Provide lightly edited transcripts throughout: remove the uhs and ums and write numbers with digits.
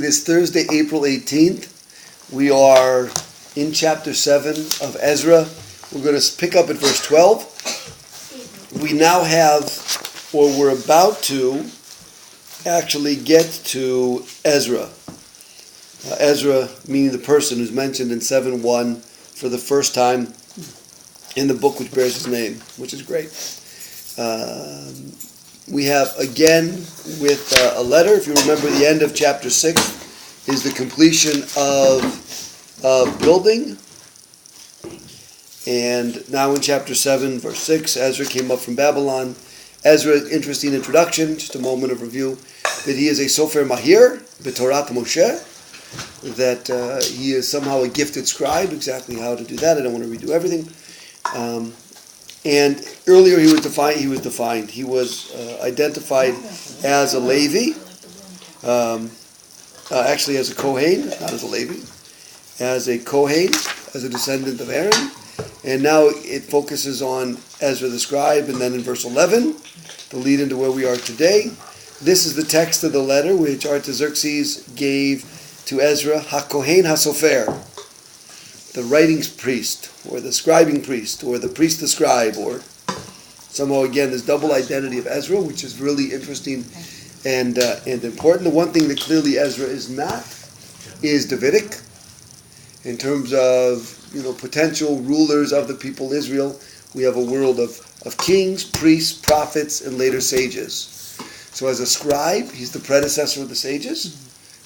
is Thursday, April 18th. We are in chapter 7 of Ezra. We're going to pick up at verse 12. We now have, or we're about to, actually get to Ezra. Ezra, meaning the person who's mentioned in 7:1 for the first time in the book which bears his name, which is great. We have, again, with a letter. If you remember, the end of chapter 6 is the completion of building. And now in chapter 7, verse 6, Ezra came up from Babylon. Ezra, interesting introduction, just a moment of review, that he is a Sofer Mahir, B'Torat Moshe, that he is somehow a gifted scribe, exactly how to do that. I don't want to redo everything. And earlier he was defined. He was identified as a Levi, actually as a Kohen, not as a Levi, as a Kohen, as a descendant of Aaron. And now it focuses on Ezra the scribe, and then in verse 11, the lead into where we are today. This is the text of the letter which Artaxerxes gave to Ezra, HaKohen HaSofer, the writing priest, or the scribing priest, or the priest the scribe, or somehow again this double identity of Ezra, which is really interesting and important. The one thing that clearly Ezra is not is Davidic in terms of potential rulers of the people Israel. We have a world of kings, priests, prophets, and later sages. So as a scribe, he's the predecessor of the sages,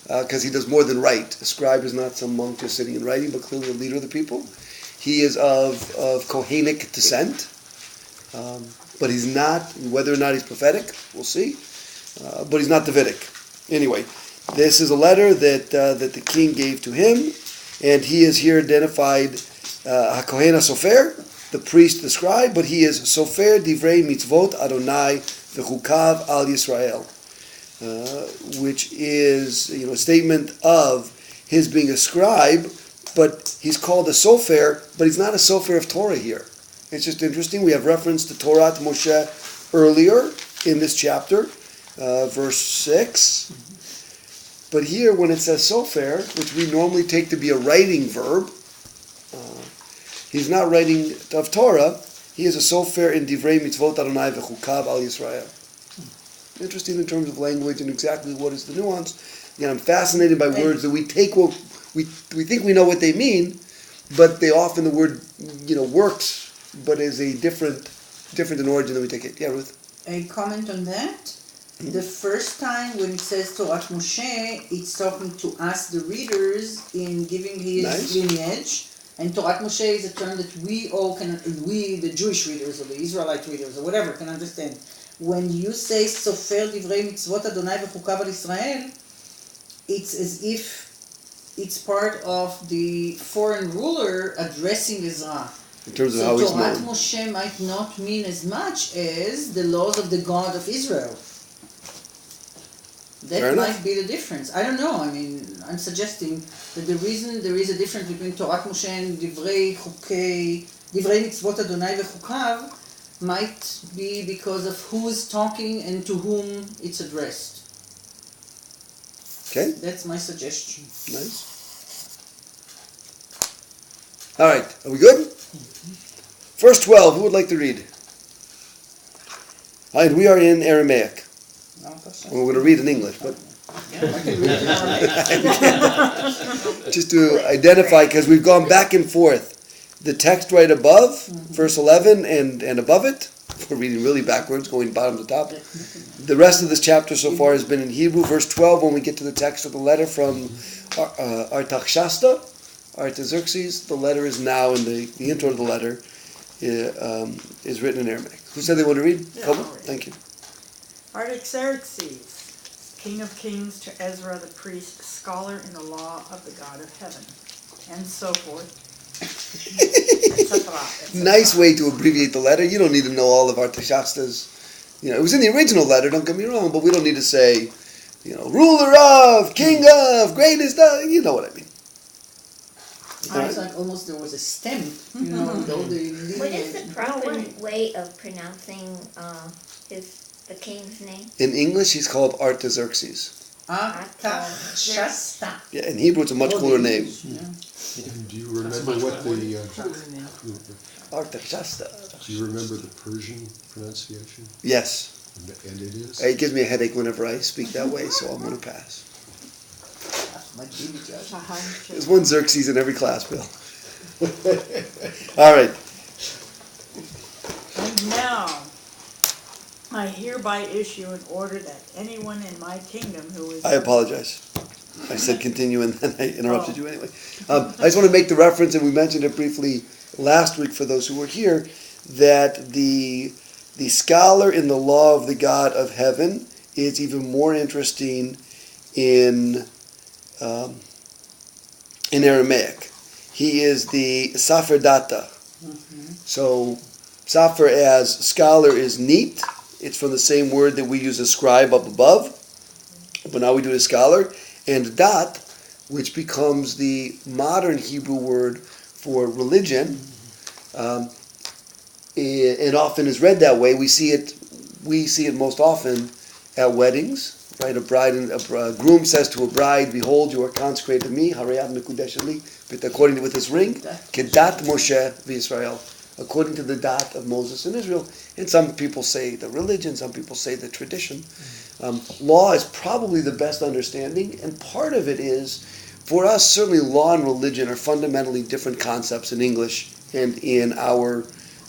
because he does more than write. A scribe is not some monk just sitting and writing, but clearly a leader of the people. He is of Kohenic descent, but he's not, whether or not he's prophetic, we'll see, but he's not Davidic. Anyway, this is a letter that the king gave to him, and he is here identified, HaKohen HaSofer, the priest, the scribe, but he is Sofer Divrei Mitzvot Adonai V'chukav Al Yisrael, which is a statement of his being a scribe, but he's called a Sofer, but he's not a Sofer of Torah here. It's just interesting. We have reference to Torah to Moshe earlier in this chapter, verse 6. But here, when it says Sofer, which we normally take to be a writing verb, he's not writing of Torah. He is a Sofer in Divrei Mitzvot Adonai V'chukav Al Yisrael. Interesting in terms of language and exactly what is the nuance. Again, I'm fascinated by words that we take what we think we know what they mean, but they often, the word works, but is a different in origin than we take it. Yeah, Ruth? A comment on that? The first time when it says Torat Moshe, it's talking to us, the readers, in giving his lineage. And Torat Moshe is a term that we all can, the Jewish readers or the Israelite readers or whatever, can understand. When you say Sofer Divrei Mitzvot Adonai V'chukav Al Yisrael, it's as if it's part of the foreign ruler addressing Ezra. In terms of how he's known. Torat Moshe might not mean as much as the laws of the God of Israel. That might be the difference. I don't know. I mean, I'm suggesting that the reason there is a difference between Torat Moshe and Divrei Mitzvot Adonai V'chukav might be because of who's talking and to whom it's addressed. Okay. That's my suggestion. Nice. All right. Are we good? Verse 12. Who would like to read? All right. We are in Aramaic. We're going to read in English, but just to identify, because we've gone back and forth. The text right above, verse 11, and above it, we're reading really backwards, going bottom to top. The rest of this chapter so far has been in Hebrew. Verse 12, when we get to the text of the letter from Artaxerxes, the letter is now, in the intro of the letter, is written in Aramaic. Who said they want to read? Yeah, Thank you. Artaxerxes, king of kings, to Ezra the priest, scholar in the law of the God of heaven, and so forth. Nice way to abbreviate the letter. You don't need to know all of Artaxerxes. It was in the original letter, don't get me wrong, but we don't need to say, ruler of, king of, greatest of, you know what I mean. It's like almost there was a stem, What is the proper way of pronouncing the king's name? In English, he's called Artaxerxes. Artachshasta. Yeah, in Hebrew it's a much cooler name. Yeah. Do you remember what the Artachshasta. do you remember the Persian pronunciation? Yes. And it is? It gives me a headache whenever I speak that way, so I'm going to pass. There's one Xerxes in every class, Bill. All right. And now, I hereby issue an order that anyone in my kingdom who is... I apologize. I said continue and then I interrupted you anyway. I just want to make the reference, and we mentioned it briefly last week for those who were here, that the scholar in the law of the God of heaven is even more interesting in Aramaic. He is the Safer Data. So Safer as scholar is neat. It's from the same word that we use as scribe up above, but now we do it as scholar. And Dat, which becomes the modern Hebrew word for religion, and often is read that way. We see it most often at weddings. Right, a groom says to a bride, "Behold, you are consecrated to me, harayat mekudesh li," according to with his ring, kedat Moshe v'Yisrael, according to the dat of Moses and Israel. And some people say the religion, some people say the tradition. Law is probably the best understanding, and part of it is, for us, certainly law and religion are fundamentally different concepts in English and in our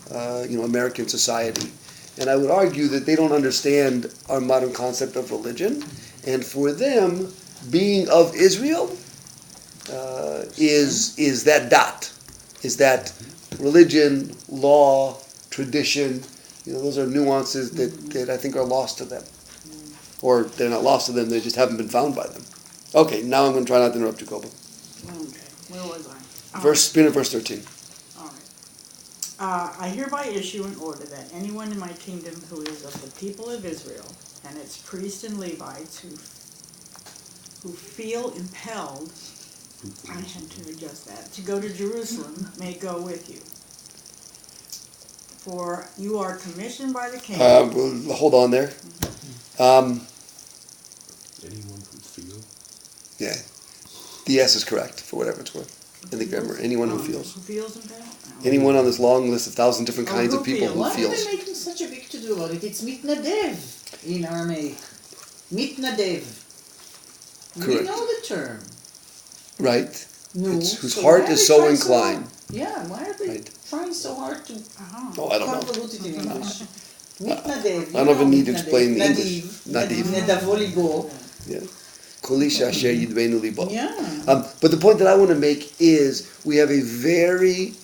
American society. And I would argue that they don't understand our modern concept of religion. And for them, being of Israel is that dot, is that religion, law, tradition. Those are nuances that I think are lost to them. Or they're not lost to them, they just haven't been found by them. Okay, now I'm going to try not to interrupt you, Koba. Okay, where was I? Verse 13. I hereby issue an order that anyone in my kingdom who is of the people of Israel, and its priests and Levites who feel impelled, I had to adjust that, to go to Jerusalem, may go with you. For you are commissioned by the king. Hold on there. Anyone who feels? Yeah. The S is correct, for whatever it's worth. In the grammar, anyone who feels. Who feels impelled? Anyone on this long list of 1,000 different kinds of people who Why feels. are they making such a big to-do about it? It's mitnadev in Aramaic. Mitnadev. We Correct. know the term. Right. No. Whose So heart why are is they so trying inclined. Yeah, why are they Right. trying so hard to Oh, I don't know. convolute it in English? Mitnadev. I don't even need to explain the English. Nadiv. Nedavo libo. Yeah. Kolisha asher yidvenu libo. Yeah. But the point that I want to make is we have a very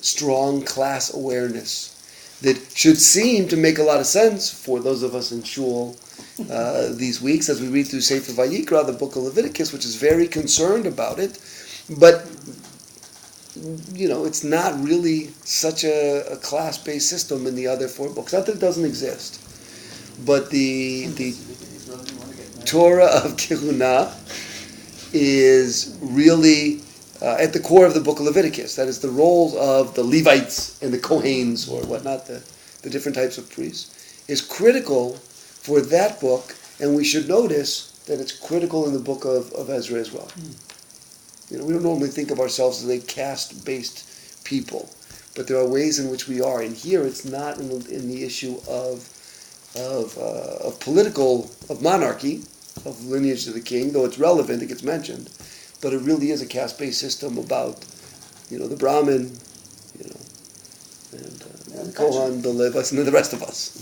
strong class awareness that should seem to make a lot of sense for those of us in shul these weeks as we read through Sefer Vayikra, the book of Leviticus, which is very concerned about it. But, it's not really such a class-based system in the other four books. Not that it doesn't exist. But the Torah of Kehuna is really at the core of the book of Leviticus. That is the roles of the Levites and the Kohanes, or whatnot, the different types of priests, is critical for that book, and we should notice that it's critical in the book of Ezra as well. We don't normally think of ourselves as a caste-based people, but there are ways in which we are. And here, it's not in the issue of monarchy, of lineage to the king, though it's relevant, it gets mentioned. But it really is a caste-based system about, the Brahmin, and the Kohan, the Levites, and then the rest of us.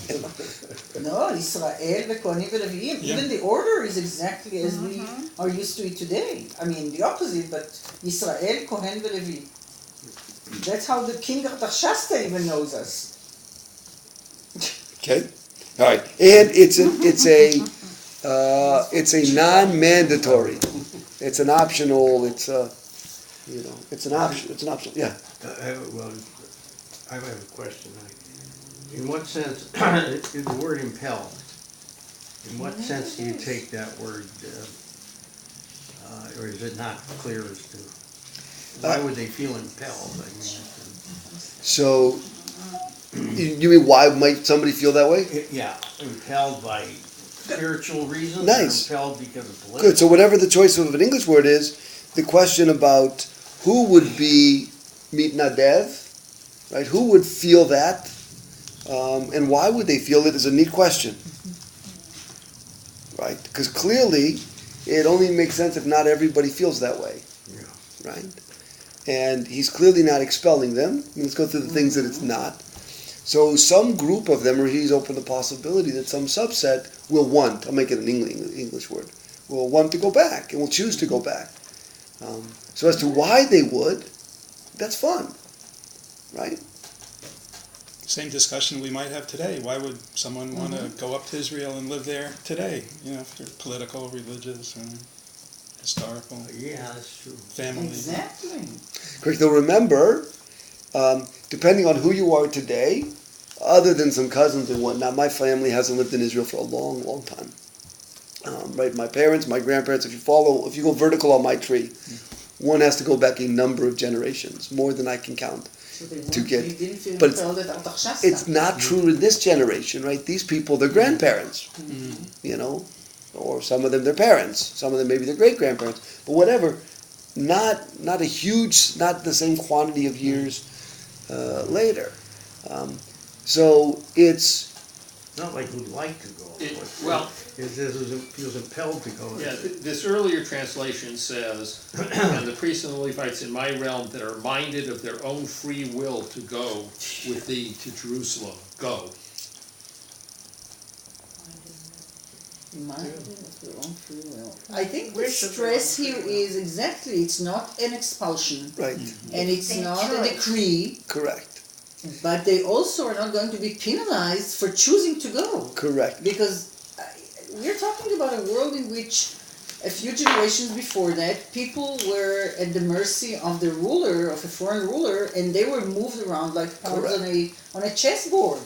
No, Israel, Kohanim, Leviim. Even the order is exactly as we are used to it today. I mean, the opposite, but Israel, Kohen, Levi. That's how the king of Artachshasta even knows us. Okay, all right, and it's a non-mandatory. It's an optional. It's an option. It's an option. Yeah. I have a question. In what sense is the word impelled? In what sense do you take that word, or is it not clear as to why would they feel impelled? So, you mean why might somebody feel that way? Yeah, impelled by spiritual reasons. Nice. They're impelled because of political. Good. So whatever the choice of an English word is, the question about who would be mitnadev, right? Who would feel that, and why would they feel it is a neat question, right? Because clearly, it only makes sense if not everybody feels that way, right? And he's clearly not expelling them. Let's go through the things that it's not. So some group of them, or he's opened the possibility that some subset will want, I'll make it an English word, will want to go back and will choose to go back. So as to why they would, that's fun, right? Same discussion we might have today. Why would someone want to go up to Israel and live there today? You know, if you're political, religious, and historical. Yeah, that's true. Family. Exactly. Correct. Though remember, depending on who you are today, other than some cousins and whatnot, my family hasn't lived in Israel for a long, long time. Right, my parents, my grandparents. If you go vertical on my tree, one has to go back a number of generations, more than I can count. So they To get- didn't feel but impelled at Artaxasta. It's not true in this generation, right? These people, they're grandparents, you know, or some of them their parents, some of them maybe their great grandparents, but whatever. Not a huge, not the same quantity of years later. So it's Not like we'd like to go. Well, It feels impelled to go. yeah, this earlier translation says, and the priests and the Levites in my realm that are minded of their own free will to go with thee to Jerusalem, go. I think the stress here is exactly, it's not an expulsion, right, and it's a not a choice. decree, correct, but they also are not going to be penalized for choosing to go. correct, Because we're talking about a world in which a few generations before that, people were at the mercy of the ruler, of a foreign ruler, and they were moved around like pawns on a chessboard.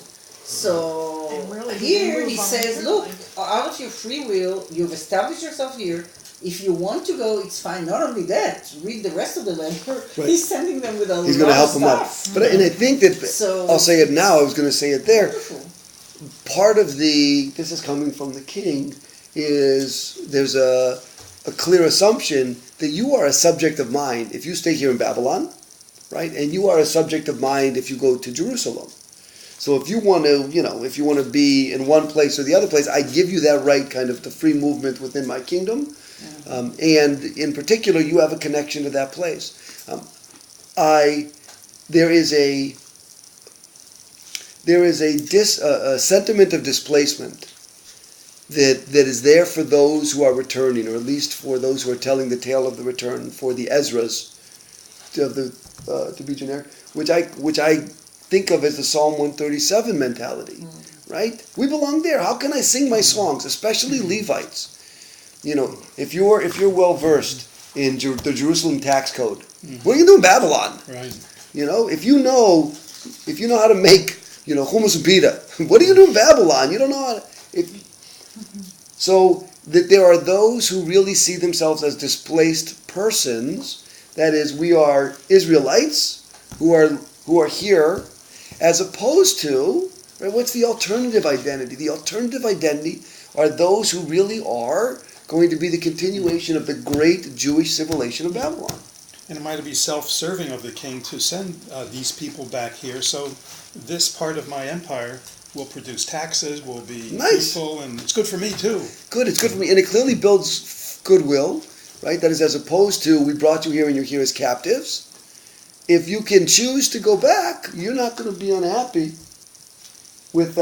So And really, here they he move says, look, voluntarily. out of your free will, you've established yourself here. If you want to go, it's fine. Not only that, read the rest of the letter. Right. He's sending them with a he's lot going to of help them out. stuff. But and I think that So- I'll say it now. I was going to say it there. Wonderful. Part of this is coming from the king, is there's a clear assumption that you are a subject of mind if you stay here in Babylon, right? And you are a subject of mind if you go to Jerusalem. So if you want to be in one place or the other place, I give you that right, kind of the free movement within my kingdom. And in particular, you have a connection to that place. There is a sentiment of displacement that is there for those who are returning, or at least for those who are telling the tale of the return, for the Ezras, to be generic, which I think of as the Psalm 137 mentality, right? We belong there. How can I sing my songs, especially Levites? You know, if you're well versed in the Jerusalem tax code, what are you doing in Babylon? Right. You know, if you know how to make, hummus and pita, what do you do in Babylon? You don't know how to. So that there are those who really see themselves as displaced persons. That is, we are Israelites who are here, as opposed to, right, what's the alternative identity? The alternative identity are those who really are going to be the continuation of the great Jewish civilization of Babylon. And it might be self-serving of the king to send these people back here. So this part of my empire will produce taxes, will be Nice. fruitful, and it's good for me too. Good, it's good for me. And it clearly builds goodwill, right? That is, as opposed to, we brought you here and you're here as captives. If you can choose to go back, you're not going to be unhappy with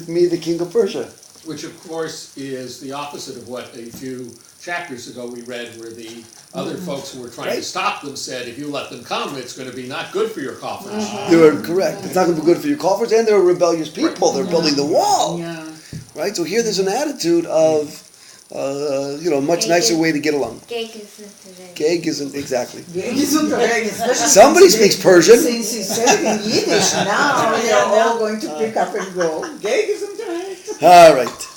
me, the king of Persia. Which of course is the opposite of what a few chapters ago we read, where the other folks who were trying to Right. stop them said, if you let them come, it's going to be not good for your coffers. They're correct. It's not going to be good for your coffers, and they're rebellious people. They're building the wall, Yeah. right? So here there's an attitude of, much nicer way to get along. Gag isn't today. Gag isn't exactly. Especially Somebody since speaks they- Persian. Since he said it in Yiddish, now they're all going to pick up and go. Gag isn't right. All right.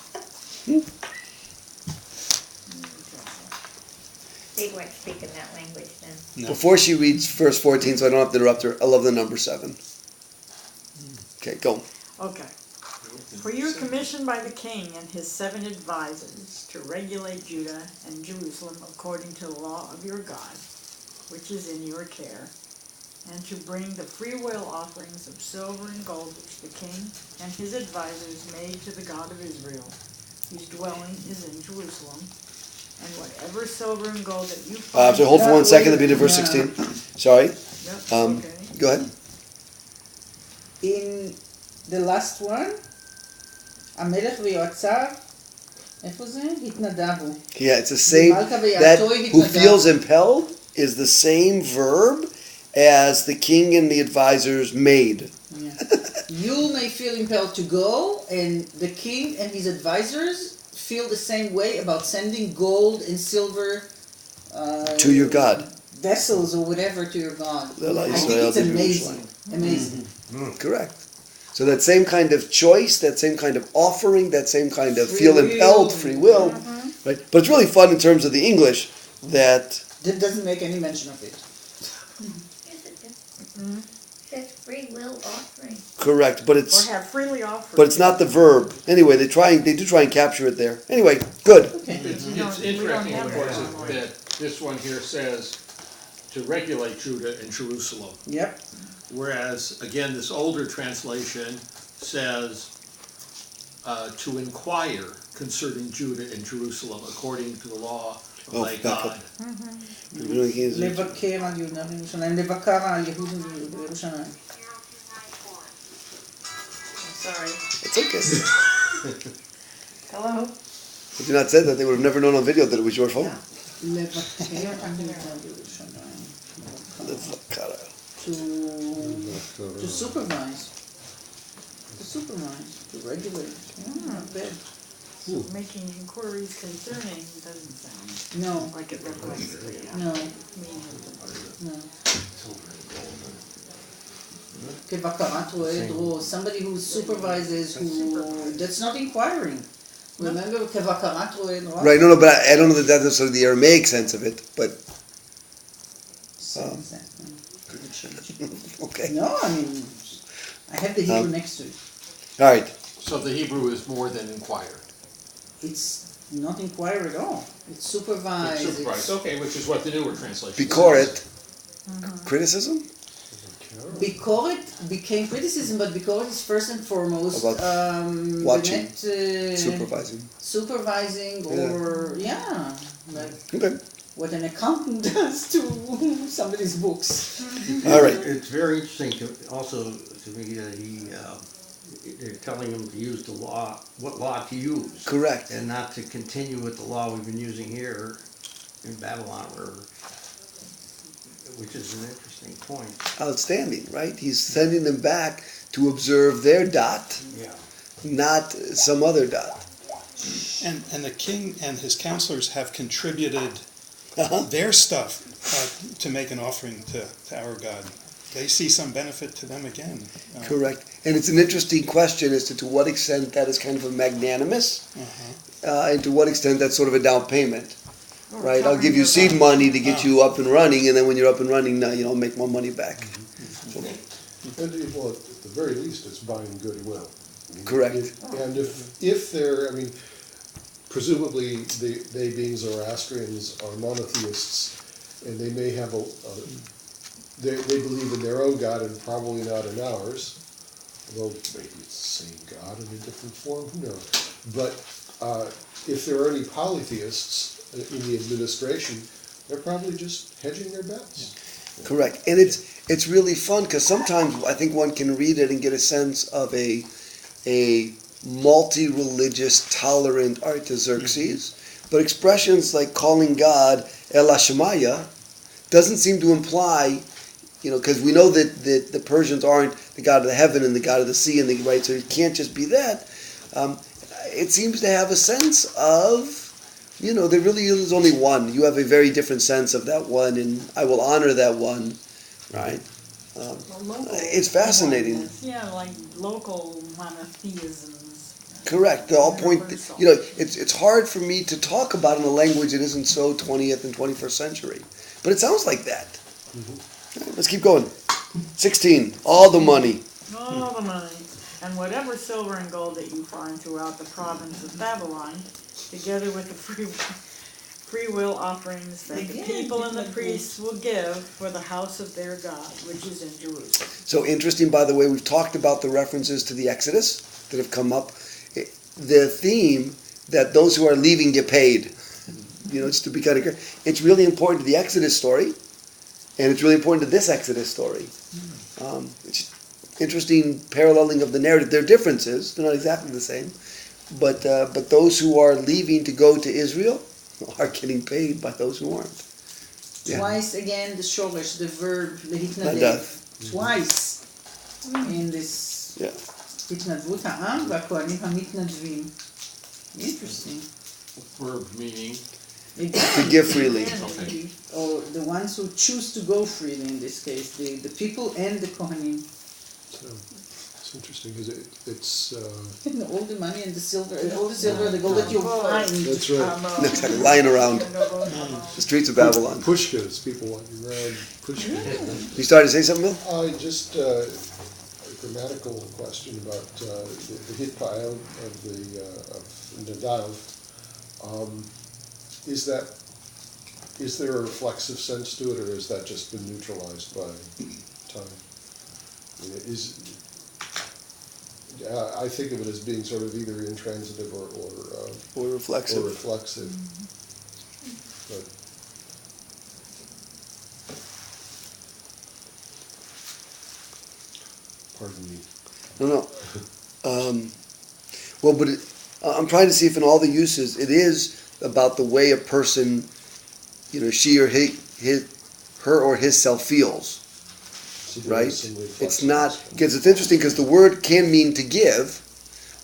They weren't speaking that language then. No. Before she reads verse 14, so I don't have to interrupt her, I love the number 7. Okay, go. Okay. For you are commissioned by the king and his 7 advisors to regulate Judah and Jerusalem according to the law of your God, which is in your care, and to bring the freewill offerings of silver and gold which the king and his advisors made to the God of Israel, whose dwelling is in Jerusalem, and whatever silver and gold that you find. So hold for 1 second, that'll be to verse 16. Sorry. Yep, okay. Go ahead. In the last one, המלך ויועציו, איפה זה? התנדבו. Yeah, it's the same, that who feels impelled is the same verb as the king and the advisors made. Yeah. You may feel impelled to go, and the king and his advisors feel the same way about sending gold and silver To your God. vessels or whatever to your God. I think it's amazing. Amazing. Correct. So that same kind of choice, that same kind of offering, that same kind of feel impelled, free will, right? But it's really fun in terms of the English that That doesn't make any mention of it. Says free will offering. correct, but Or it's have freely offered. but it's not the verb. Anyway, they do try and capture it there. Anyway, good. Okay. It's We don't interesting, have of course, that. that this one here says to regulate Judah and Jerusalem. Yep. Whereas, again, this older translation says to inquire concerning Judah and Jerusalem according to the law of thy back up. God. לבקר על יהודה וירושלים, לבקר על יהודה וירושלים. Sorry. It's okay. Hello? If you not said that, they would have never known on video that it was your phone. לבקר על יהודה וירושלים. To supervise. To regulate. Yeah, not bad. Making inquiries concerning doesn't sound No, like it reflects the no, meaning of the word. no. כבקרת רואה דרור, somebody who supervises, who, that's not inquiring. Remember, כבקרת רואה דרור? Right, no, but I don't know that that's necessarily the Aramaic sense of it, but okay. No, I mean, I have the Hebrew next to it. All right. So the Hebrew is more than inquire. It's not inquire at all. It's supervise. It's supervised, okay, which is what the newer translation says. Bikoret, criticism? ביקורת became criticism, but bikoret is first and foremost About watching, באמת, supervising. supervising, or like Okay. what an accountant does to somebody's books. All right. It's very interesting also to me that they're telling him to use the law, what law to use. Correct. And not to continue with the law we've been using here in Babylon, which is an interesting point. Outstanding, right? He's sending them back to observe their dot, not some other dot. And the king and his counselors have contributed their stuff to make an offering to our God. They see some benefit to them again. Correct. And it's an interesting question as to what extent that is kind of a magnanimous, and to what extent that's sort of a down payment. Right? I'll give you seed money to get you up and running, and then when you're up and running, now I'll make more money back. And well, at the very least, it's buying goodwill. Correct. And if they're, I mean, presumably they being Zoroastrians are monotheists, and they may have they believe in their own God and probably not in ours, although maybe it's the same God in a different form, who knows. But if there are any polytheists in the administration, they're probably just hedging their bets. Correct. And it's really fun because sometimes I think one can read it and get a sense of a multi-religious, tolerant Artaxerxes, but expressions like calling God Ezra-Nechemiah doesn't seem to imply, because we know that the Persians aren't the God of the heaven and the God of the sea, and right, so it can't just be that. It seems to have a sense of, there really is only one. You have a very different sense of that one, and I will honor that one, right? It's fascinating. Yeah, like local monotheisms. Correct. The whole point, it's hard for me to talk about in a language that isn't so 20th and 21st century. But it sounds like that. Right, let's keep going. 16. All the money. All the money. And whatever silver and gold that you find throughout the province of Babylon, together with the free will offerings that the people and the priests will give for the house of their God, which is in Jerusalem. So interesting, by the way, we've talked about the references to the Exodus that have come up. The theme that those who are leaving get paid. Just to be kind of clear. It's really important to the Exodus story, and it's really important to this Exodus story. It's interesting paralleling of the narrative. There are differences. They're not exactly the same. But those who are leaving to go to Israel are getting paid by those who aren't. Yeah. Twice again the shoresh, the verb, להתנדב. Twice in this התנדבות העם והכהנים המתנדבים. Interesting. Verb meaning? To give freely. Okay. Or the ones who choose to go freely in this case, the people and the kohanim. So, it's interesting because it's And all the money and the silver, the gold that you find. that's right. It's like lying around the streets of Babylon. Pushkas, people walking around pushkas. You started to say something, Bill? Just a grammatical question about the hitpa'el of Nadav. Is there a reflexive sense to it, or has that just been neutralized by time? I think of it as being sort of either intransitive or reflexive. But pardon me. No. But I'm trying to see if in all the uses it is about the way a person, she or her or his self feels. Right? It's not, because it's interesting because the word can mean to give,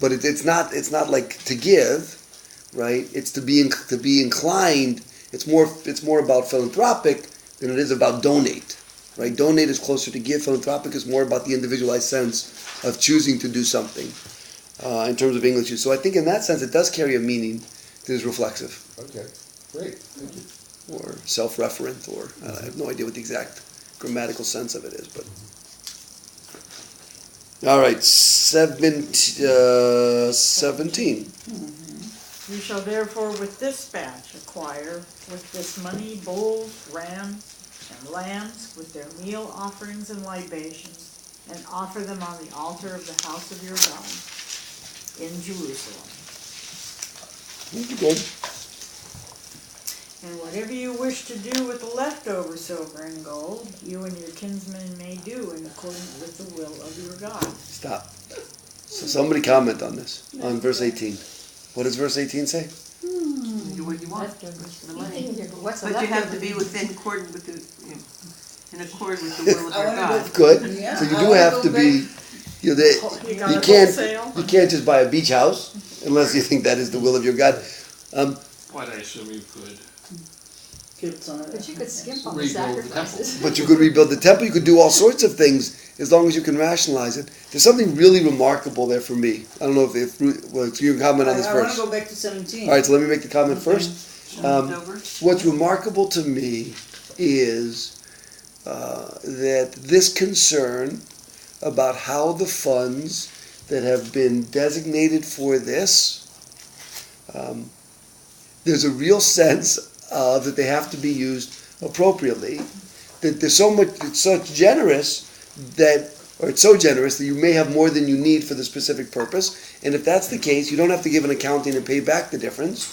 but it's not like to give, right? It's to be inclined. It's more about philanthropic than it is about donate, right? Donate is closer to give. Philanthropic is more about the individualized sense of choosing to do something in terms of English use. So I think in that sense it does carry a meaning that is reflexive. Okay, great, thank you. Or self-referent, or I have no idea what the exact grammatical sense of it is, but all right, 17. You shall therefore with dispatch acquire with this money bulls, rams, and lambs with their meal offerings and libations, and offer them on the altar of the house of your God in Jerusalem. Good. And whatever you wish to do with the leftover silver and gold, you and your kinsmen may do in accordance with the will of your God. Stop. So somebody comment on this, on verse 18. What does verse 18 say? Do what you want. The money. What's But you have to be in accord with the will of your God. Good. Yeah, So you do have to be. You can't just buy a beach house unless you think that is the will of your God. What I assume you could. But you could skip on the Rebuild the sacrifices. But you could rebuild the temple. You could do all sorts of things as long as you can rationalize it. There's something really remarkable there for me. I don't know if you can comment on this I want first. to go back to 17. All right, so let me make the comment first. Over. What's remarkable to me is that this concern about how the funds that have been designated for this, there's a real sense that they have to be used appropriately. That there's it's so generous that you may have more than you need for the specific purpose. And if that's the case, you don't have to give an accounting and pay back the difference.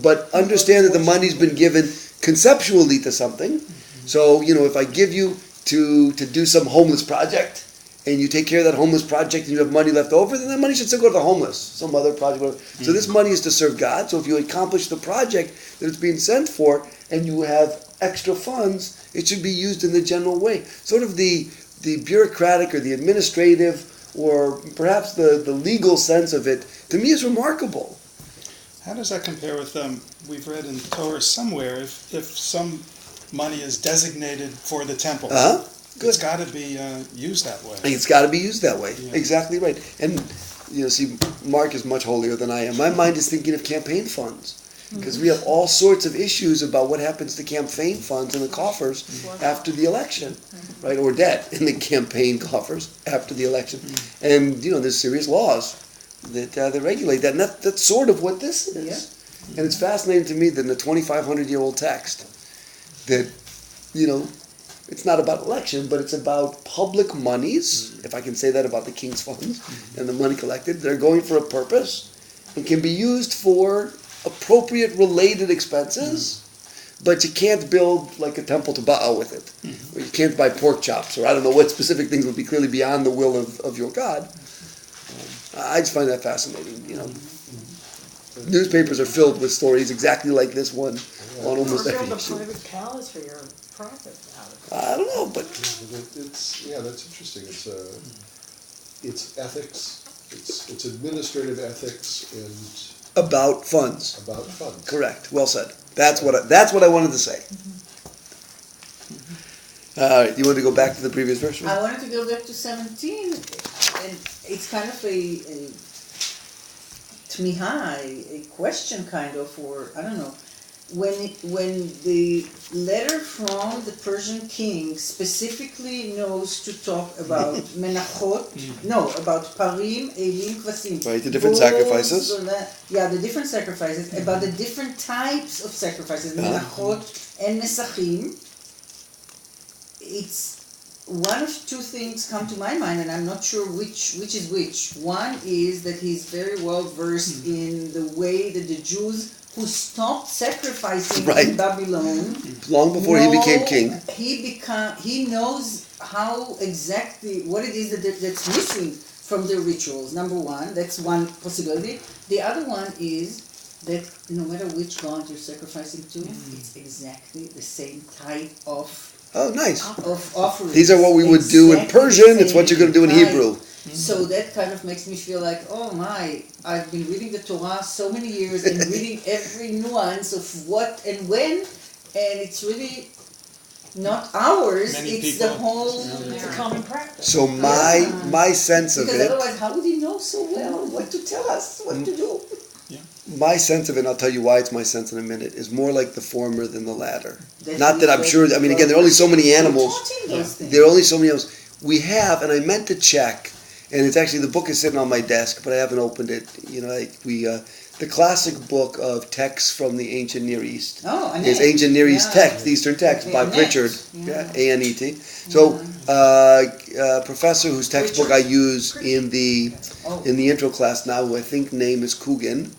But understand that the money's been given conceptually to something. So, if I give you to do some homeless project, and you take care of that homeless project and you have money left over, then that money should still go to the homeless, some other project, whatever. So this money is to serve God. So if you accomplish the project that it's being sent for and you have extra funds, it should be used in the general way. Sort of the bureaucratic or the administrative or perhaps the legal sense of it, to me, is remarkable. How does that compare with, we've read in Torah somewhere, if some money is designated for the temple? Good. It's got to be used that way. It's got to be used that way. Yeah. Exactly right. And, see, Mark is much holier than I am. My mind is thinking of campaign funds. Because we have all sorts of issues about what happens to campaign funds in the coffers after the election, right? Or debt in the campaign coffers after the election. And, there's serious laws that regulate that. And that's sort of what this is. Yeah. And it's fascinating to me that in a 2,500-year-old text that, it's not about election, but it's about public monies, if I can say that about the king's funds and the money collected. They're going for a purpose and can be used for appropriate related expenses, but you can't build like a temple to Baal with it. Or you can't buy pork chops, or I don't know what specific things would be clearly beyond the will of your God. I just find that fascinating, Newspapers are filled with stories exactly like this one on almost every issue. Or build a private palace for your profit out of it. I don't know, but that's interesting. It's ethics. It's administrative ethics and about funds. About funds. Correct. Well said. That's what I wanted to say. All right. You want to go back to the previous verse? I wanted to go back to 17, and it's kind of a tmiha, a question kind of, or I don't know. When the letter from the Persian king specifically knows to talk about menachot, about parim, elim, kvasim. Right, the different sacrifices. The different sacrifices, about the different types of sacrifices, menachot and nesachim. It's one of two things come to my mind, and I'm not sure which is which. One is that he's very well versed in the way that the Jews who stopped sacrificing in Babylon long before he became king. He knows how exactly what it is that's missing from their rituals. Number one, that's one possibility. The other one is that no matter which god you're sacrificing to, it's exactly the same type of offerings. These are what we would do in Persian. It's what you're going to do in Hebrew. So that kind of makes me feel like, oh my, I've been reading the Torah so many years and reading every nuance of what and when, and it's really not ours, it's the whole... It's a common practice. So my sense of it... Because otherwise, how would he know so well what to tell us, what to do? My sense of it, and I'll tell you why it's my sense in a minute, is more like the former than the latter. Not that I'm sure, I mean, again, there are only so many animals. There are only so many animals. We have, and I meant to check, and it's actually, the book is sitting on my desk, but I haven't opened it. The classic book of texts from the ancient Near East is Ancient Near East text, Eastern text by Pritchard, A-N-E-T. So, a professor whose textbook I use in the intro class now, who I think name is Coogan,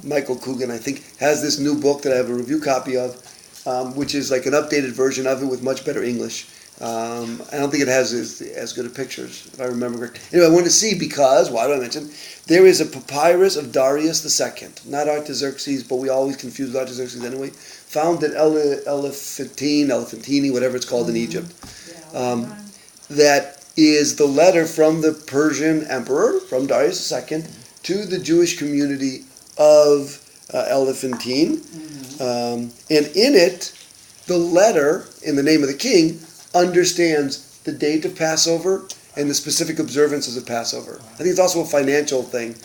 Michael Coogan, I think, has this new book that I have a review copy of, which is like an updated version of it with much better English. I don't think it has as good of pictures, if I remember correctly. Anyway, I wanted to see because, why do I mention, there is a papyrus of Darius II, not Artaxerxes, but we always confuse with Artaxerxes anyway, found at Elephantine, whatever it's called in Egypt. That is the letter from the Persian emperor, from Darius II, to the Jewish community of Elephantine. And in it, the letter, in the name of the king, understands the date of Passover and the specific observances of Passover. I think it's also a financial thing.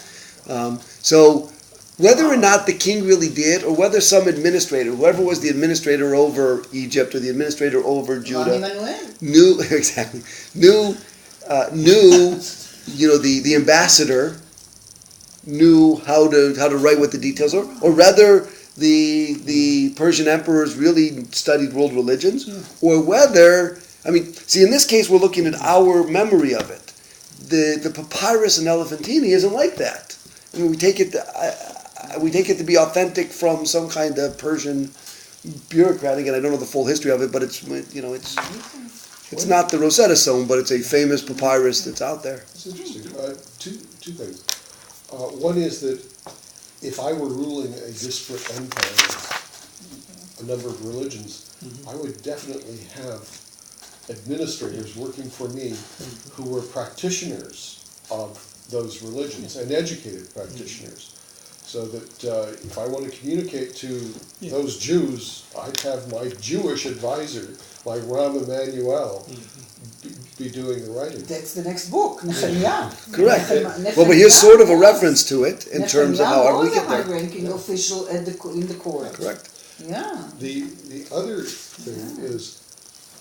So whether or not the king really did, or whether some administrator, whoever was the administrator over Egypt or the administrator over Judah, knew the ambassador knew how to write what the details are, or rather the Persian emperors really studied world religions, or whether, in this case we're looking at our memory of it. The papyrus in Elephantine isn't like that. We take it to be authentic from some kind of Persian bureaucrat. Again, I don't know the full history of it, but it's not the Rosetta Stone, but it's a famous papyrus that's out there. It's interesting. Two things. One is that if I were ruling a disparate empire with a number of religions, I would definitely have administrators working for me who were practitioners of those religions and educated practitioners. So that if I want to communicate to those Jews, I'd have my Jewish advisor, like Rahm Emanuel, be doing the writing. That's the next book, Nehemiah. Correct. Nehemiah Well, but here's sort of a was- reference to it in terms of how we was get a there. high-ranking official in the court. Correct. Yeah. The other thing is,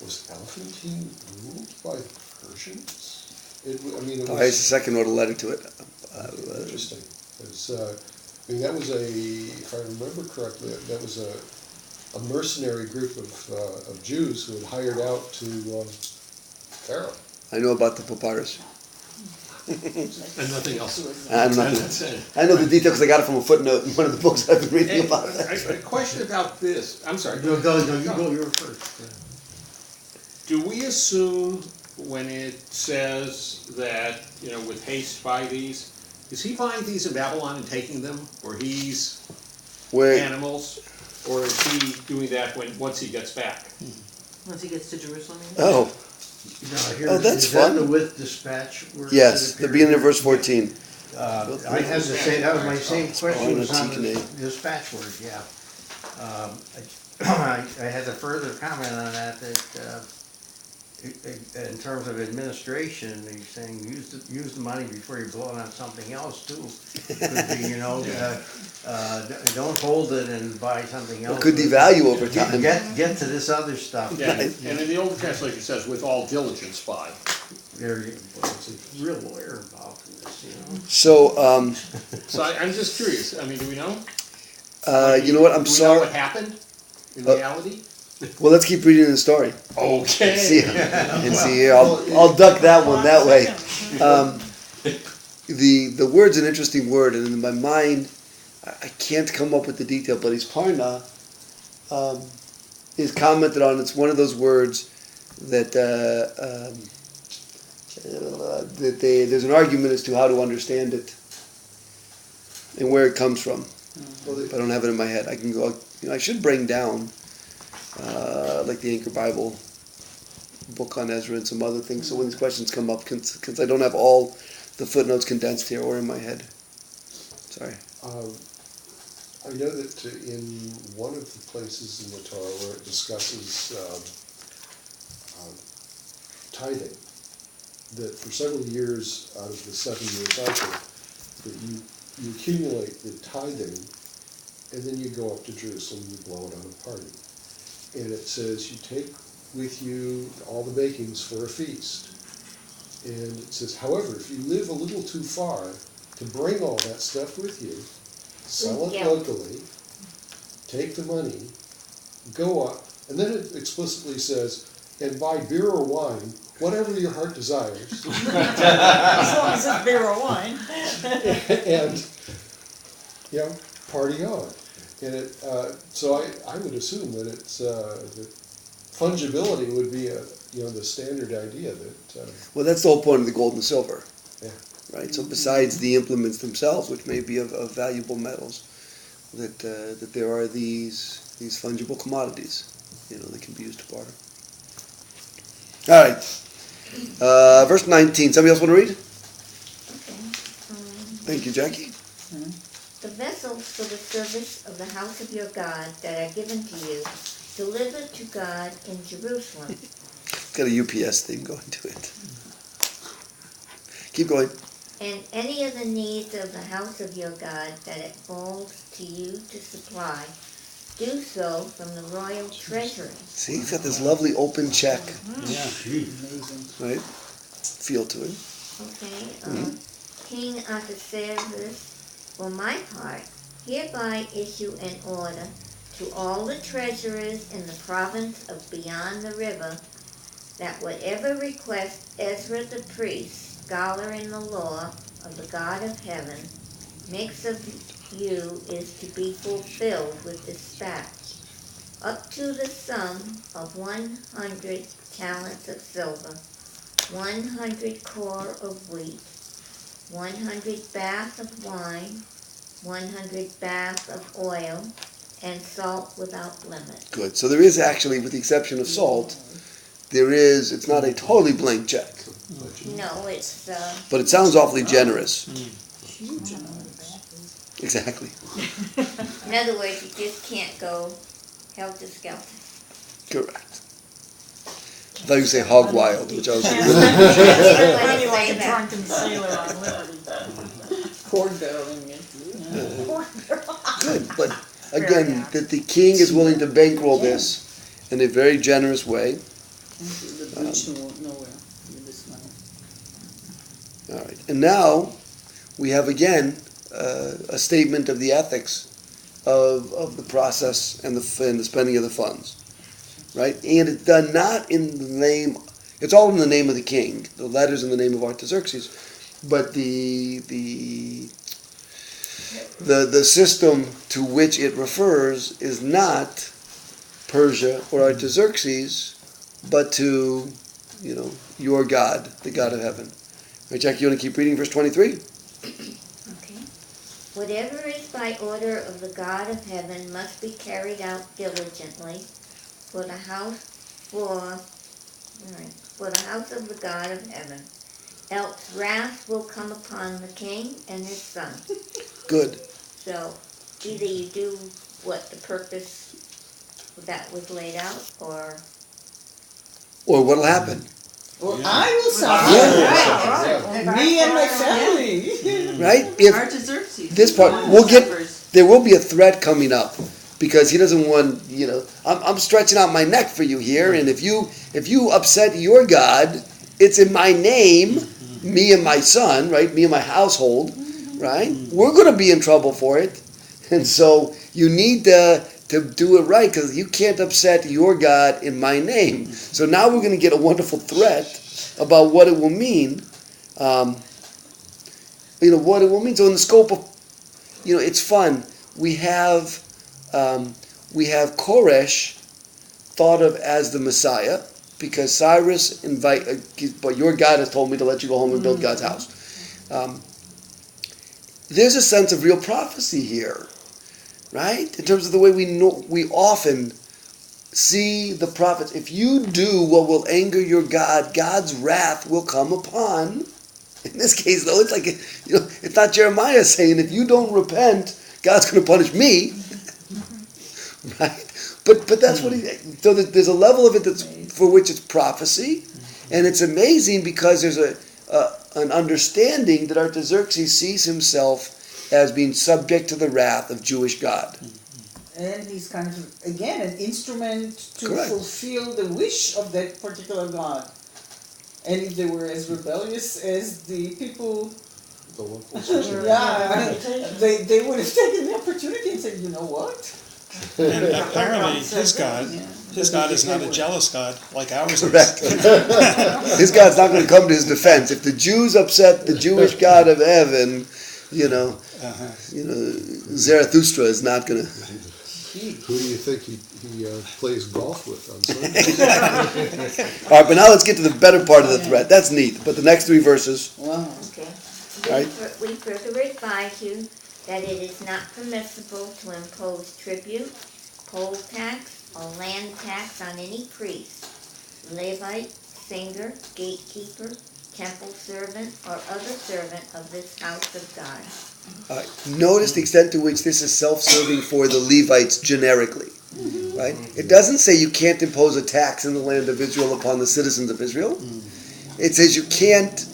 was Elephantine ruled by the Persians? It It's the was second order letter to it. interesting. That was if I remember correctly, that was a mercenary group of Jews who had hired out to Pharaoh. I know about the papyrus. And nothing else. I know the detail because I got it from a footnote in one of the books I've been reading about that. A question about this, I'm sorry. No, you go, you're first. Do we assume when it says that, with haste buy these, is he buying these in Babylon and taking them, or he's Wait, animals, or is he doing that once he gets back? Once he gets to Jerusalem. oh, Oh, that's is that fun. the with dispatch? word yes, that the appeared beginning of here? verse 14. I had the same, that was my same question, was on the Tikkunei. dispatch word, yeah. I had a further comment on that, in terms of administration, he's saying, use the money before you blow it on something else too. Could be, don't hold it and buy something else. It could devalue over time. Get to this other stuff. Yeah, and in the older translation it says, with all diligence buy. There's a real lawyer involved in this, So, So I'm just curious, do we know? you know what? I'm Do we know sorry. what happened in reality? Well, let's keep reading the story. Okay. See here. I'll duck that one that way. The word's an interesting word, and in my mind, I can't come up with the detail. But his parna is commented on. It's one of those words that there's an argument as to how to understand it and where it comes from. But I don't have it in my head. I can go. I should bring down. Like the Anchor Bible book on Ezra and some other things. So when these questions come up, because I don't have all the footnotes condensed here or in my head. Sorry. I know that in one of the places in the Torah where it discusses tithing, that for several years out of the 7-year cycle, that you accumulate the tithing, and then you go up to Jerusalem and you blow it on a party. And it says you take with you all the bakings for a feast. And it says, however, if you live a little too far to bring all that stuff with you, sell it locally, take the money, go up, and then it explicitly says, and buy beer or wine, whatever your heart desires. As long as it's beer or wine. And, party on. And so I would assume that it's that fungibility would be the standard idea that. Well, that's the whole point of the gold and silver. Yeah. Right. So besides the implements themselves, which may be of valuable metals, that there are these fungible commodities, that can be used to barter. All right. Verse 19. Somebody else want to read? Okay. Thank you, Jackie. The vessels for the service of the house of your God that are given to you, deliver to God in Jerusalem. It's got a UPS theme going to it. Keep going. And any of the needs of the house of your God that it falls to you to supply, do so from the royal treasury. See, he's got this lovely open check. Yeah. Right? Feel to it. Okay, King Ahasuerus, for my part, hereby issue an order to all the treasurers in the province of beyond the river, that whatever request Ezra the priest, scholar in the law of the God of heaven, makes of you is to be fulfilled with dispatch, up to the sum of 100 talents of silver, 100 core of wheat, 100 baths of wine, 100 baths of oil, and salt without limit. Good. So there is actually, with the exception of salt, it's not a totally blank check. No, it's, But it sounds awfully generous. Huge amount. Exactly. in other words, you just can't go helter-skelter. Correct. I thought you say hog wild, which I was Really like a drunken sailor on Liberty. Pork barreling it. good. But again, that the king is willing to bankroll this in a very generous way. The bridge nowhere with this money. All right. And now we have again a statement of the ethics of the process and the spending of the funds. Right? And it's done not in the name, it's all in the name of the king. The letters in the name of Artaxerxes. But the system to which it refers is not Persia or Artaxerxes, but to, your God, the God of heaven. All right, Jackie, you want to keep reading verse 23? Okay. Whatever is by order of the God of heaven must be carried out diligently for the house of the God of heaven. Else wrath will come upon the king and his son. Good. So either you do what the purpose that was laid out, or what'll happen? Or I will suffer. Yeah. And me and my family. Right? If Artaxerxes. this part, there will be a threat coming up because he doesn't want, I'm stretching out my neck for you here, and if you upset your God, it's in my name, me and my son, right? Me and my household, right? We're going to be in trouble for it. And so you need to do it right because you can't upset your God in my name. So now we're going to get a wonderful threat about what it will mean. What it will mean. So in the scope of, it's fun. We have Koresh thought of as the Messiah because Cyrus but your God has told me to let you go home and build God's house. There's a sense of real prophecy here, right? In terms of the way we often see the prophets. If you do what will anger your God, God's wrath will come upon. In this case, though, it's like it's not Jeremiah saying if you don't repent, God's going to punish me, right? But that's what so there's a level of it for which it's prophecy, and it's amazing because there's an understanding that Artaxerxes sees himself as being subject to the wrath of Jewish God. And he's kind of, again, an instrument to Correct. fulfill the wish of that particular God. And if they were as rebellious as the people, The locals. they would have taken the opportunity and said, you know what? And apparently his God is not a jealous God like ours Correct. is. His God's not going to come to his defense. If the Jews upset the Jewish God of heaven, Zarathustra is not going to. Who do you think he plays golf with on Sunday? All right, but now let's get to the better part of the threat. That's neat. But the next 3 verses. Wow. Okay. Right. We further advise you that it is not permissible to impose tribute, poll tax, or land tax on any priest, Levite, singer, gatekeeper, temple servant, or other servant of this house of God. Notice the extent to which this is self-serving for the Levites generically. Right? It doesn't say you can't impose a tax in the land of Israel upon the citizens of Israel. It says you can't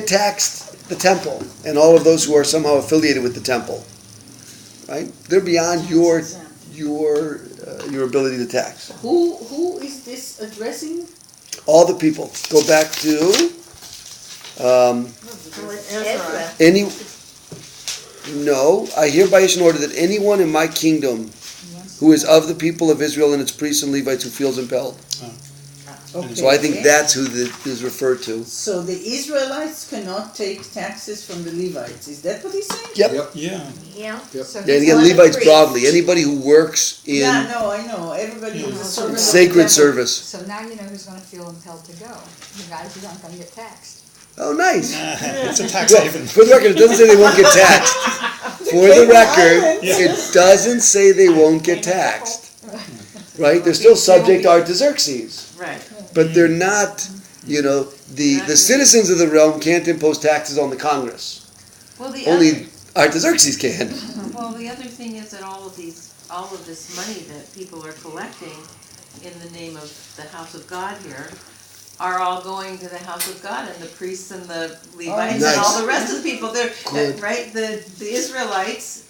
tax the temple and all of those who are somehow affiliated with the temple. Right? They're beyond your ability to tax. Who is this addressing? All the people. Go back to Ezra. No, I hereby issue an order that anyone in my kingdom who is of the people of Israel and its priests and Levites who feels impelled. Okay. So I think that's who this is referred to. So the Israelites cannot take taxes from the Levites. Is that what he's saying? Yep. Yeah. Yeah. So And again, Levites broadly, anybody who works in Yeah, no, I know. Everybody who's a servant of the sacred temple. service. So now you know who's gonna feel impelled to go, the guys who aren't gonna get taxed. Oh, nice. It's a tax Well, haven. for the record, it doesn't say they won't get taxed. For the record, Yeah. it doesn't say they won't get taxed. Right? They're still subject to Artaxerxes. Right. But they're not, the citizens of the realm can't impose taxes on the Congress. Well, Only Artaxerxes can. Well, the other thing is that all of this money that people are collecting in the name of the house of God here are all going to the house of God, and the priests and the Levites and all the rest of the people. They're right. The Israelites,